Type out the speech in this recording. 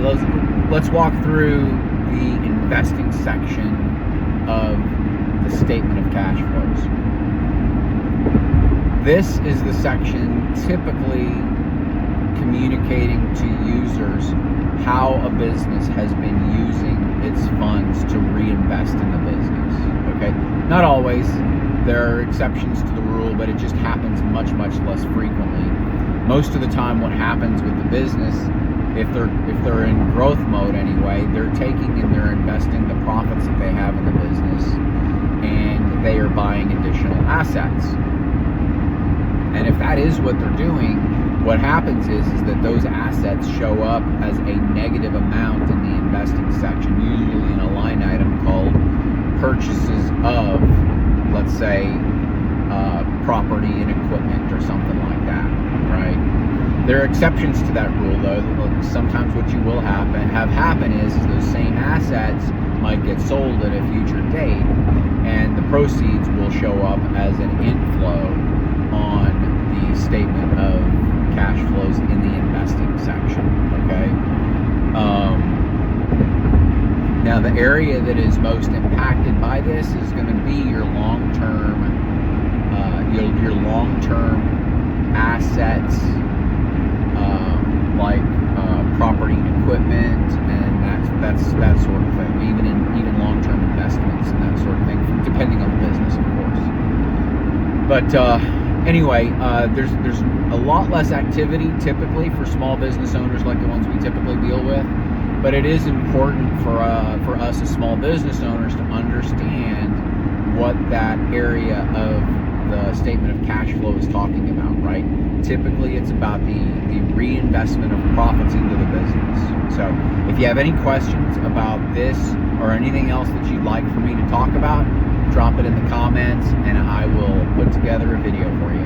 right, let's walk through the investing section of the statement of cash flows. This is the section typically communicating to users how a business has been using its funds to reinvest in the business. Okay, not always. There are exceptions to the rule, but it just happens much less frequently. Most of the time, what happens with the business, if they're in growth mode anyway, they're taking and they're investing the profits that they have in the business, and they are buying additional assets. And if that is what they're doing, what happens is that those assets show up as a negative amount in the investing section, usually in a line item called purchases of, let's say, property and equipment or something like that, right? There are exceptions to that rule, though. Sometimes what you will have happen is those same assets might get sold at a future date, and the proceeds will show up as an inflow on the statement of cash flows in the investing section. Okay. Now, the area that is most impacted by this is going to be your long-term assets, like property and equipment, and that sort of thing. Even long-term investments and that sort of thing, depending on the business, of course. But anyway, there's a lot less activity typically for small business owners like the ones we typically deal with. But it is important for us as small business owners to understand what that area of the statement of cash flow is talking about, right? Typically, it's about the reinvestment of profits into the business. So if you have any questions about this or anything else that you'd like for me to talk about, drop it in the comments and I will put together a video for you.